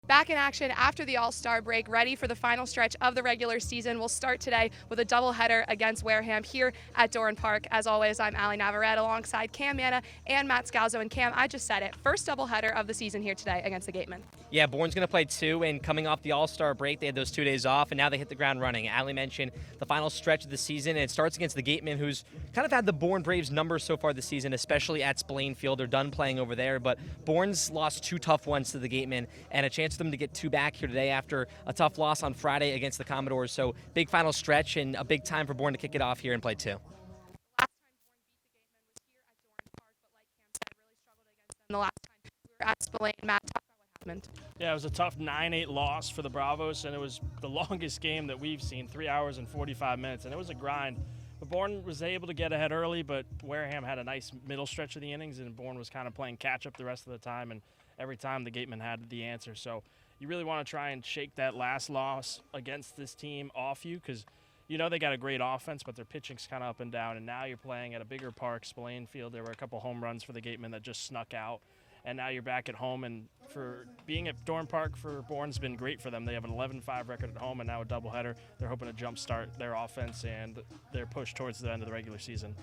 Back in action after the All-Star break, ready for the final stretch of the regular season. We'll start today with a doubleheader against Wareham here at Doran Park. As always, I'm Allie Navarrete alongside Cam Manna and Matt Scalzo. And Cam, I just said it, first doubleheader of the season here today against the Gatemen. Yeah, Bourne's going to play two, and coming off the All-Star break, they had those 2 days off, and now they hit the ground running. Allie mentioned the final stretch of the season, and it starts against the Gatemen, who's kind of had the Bourne Braves numbers so far this season, especially at Spillane Field. They're done playing over there, but Bourne's lost 2 tough ones to the Gatemen, and a chance for them to get 2 back here today after a tough loss on Friday against the Commodores. So big final stretch and a big time for Bourne to kick it off here and play 2. The last time we were at Spillane, Matt, talk about what happened. Yeah, it was a tough 9-8 loss for the Bravos, and it was the longest game that we've seen, 3 hours and 45 minutes, and it was a grind. But Bourne was able to get ahead early, but Wareham had a nice middle stretch of the innings, and Bourne was kind of playing catch-up the rest of the time, and every time the Gatemen had the answer. So you really want to try and shake that last loss against this team off you, because you know they got a great offense, but their pitching's kind of up and down, and now you're playing at a bigger park, Spillane Field. There were a couple home runs for the Gatemen that just snuck out, and now you're back at home. And for being at Doran Park for Bourne's been great for them. They have an 11-5 record at home and now a doubleheader. They're hoping to jumpstart their offense and their push towards the end of the regular season.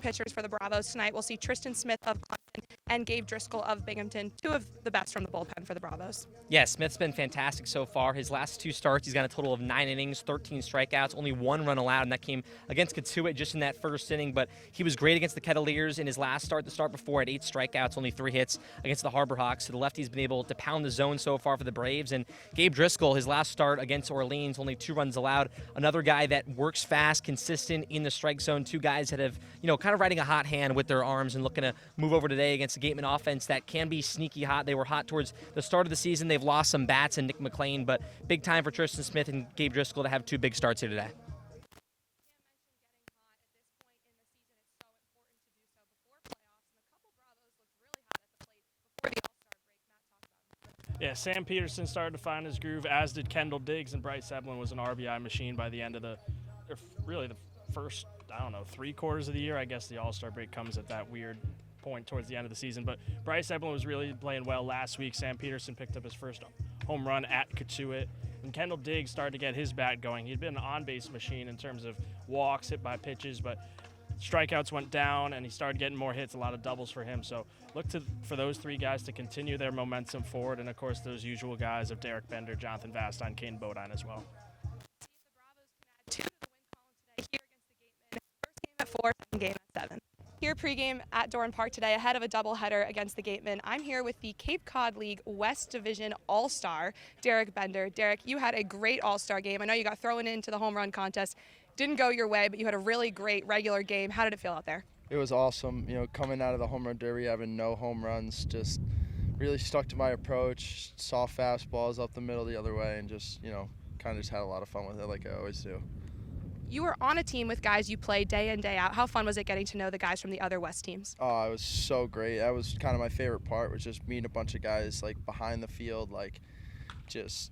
Pitchers for the Bravos tonight. We'll see Tristan Smith of Clemson and Gabe Driscoll of Binghamton, 2 of the best from the bullpen for the Bravos. Yeah, Smith's been fantastic so far. His last 2 starts, he's got a total of 9 innings, 13 strikeouts, only 1 run allowed, and that came against Katuitt just in that first inning. But he was great against the Kettleers in his last start. The start before had 8 strikeouts, only 3 hits against the Harbor Hawks. So the lefty's been able to pound the zone so far for the Braves. And Gabe Driscoll, his last start against Orleans, only 2 runs allowed. Another guy that works fast, consistent in the strike zone. 2 guys that have, kind of riding a hot hand with their arms and looking to move over today against the Gateman offense that can be sneaky hot. They were hot towards the start of the season. They've lost some bats and Nick McLean, but big time for Tristan Smith and Gabe Driscoll to have 2 big starts here today. Yeah, Sam Peterson started to find his groove, as did Kendall Diggs, and Bryce Eblin was an RBI machine by the end of the first, 3 quarters of the year. I guess the All-Star break comes at that weird point towards the end of the season. But Bryce Eblin was really playing well last week. Sam Peterson picked up his first home run at Katuitt. And Kendall Diggs started to get his bat going. He'd been an on-base machine in terms of walks, hit by pitches, but strikeouts went down, and he started getting more hits, a lot of doubles for him. So look for those 3 guys to continue their momentum forward, and, of course, those usual guys of Derek Bender, Jonathan Vastine, Kane Bodine as well. At 4, second game at 7. Here pregame at Doran Park today ahead of a doubleheader against the Gatemen. I'm here with the Cape Cod League West Division All-Star, Derek Bender. Derek, you had a great All-Star game. I know you got thrown into the home run contest. Didn't go your way, but you had a really great regular game. How did it feel out there? It was awesome. Coming out of the home run derby, having no home runs, just really stuck to my approach, saw fastballs up the middle the other way, and just, kind of just had a lot of fun with it like I always do. You were on a team with guys you play day in, day out. How fun was it getting to know the guys from the other West teams? Oh, it was so great. That was kind of my favorite part, was just meeting a bunch of guys behind the field, just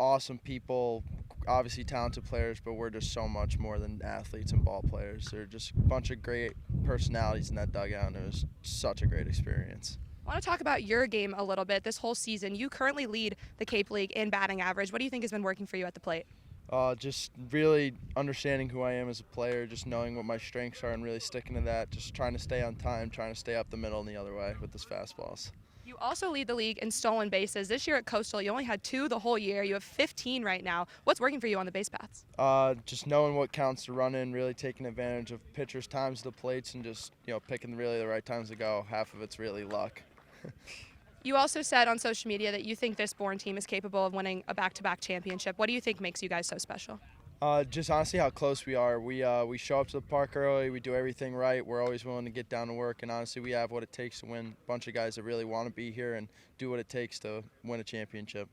awesome people, obviously talented players, but we're just so much more than athletes and ball players. They're just a bunch of great personalities in that dugout, and it was such a great experience. I want to talk about your game a little bit. This whole season, you currently lead the Cape League in batting average. What do you think has been working for you at the plate? Just really understanding who I am as a player, just knowing what my strengths are and really sticking to that, just trying to stay on time, trying to stay up the middle and the other way with those fastballs. You also lead the league in stolen bases. This year at Coastal, you only had 2 the whole year. You have 15 right now. What's working for you on the base paths? Just knowing what counts to run in, really taking advantage of pitchers' times to the plates, and just picking really the right times to go. Half of it's really luck. You also said on social media that you think this Bourne team is capable of winning a back-to-back championship. What do you think makes you guys so special? Just honestly how close we are. We show up to the park early. We do everything right. We're always willing to get down to work, and honestly, we have what it takes to win. A bunch of guys that really want to be here and do what it takes to win a championship.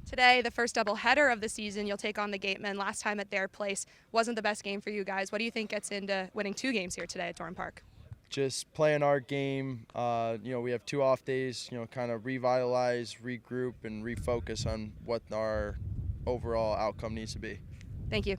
Today, the first doubleheader of the season, you'll take on the Gatemen. Last time at their place wasn't the best game for you guys. What do you think gets into winning 2 games here today at Doran Park? Just playing our game. We have 2 off days, kind of revitalize, regroup, and refocus on what our overall outcome needs to be. Thank you.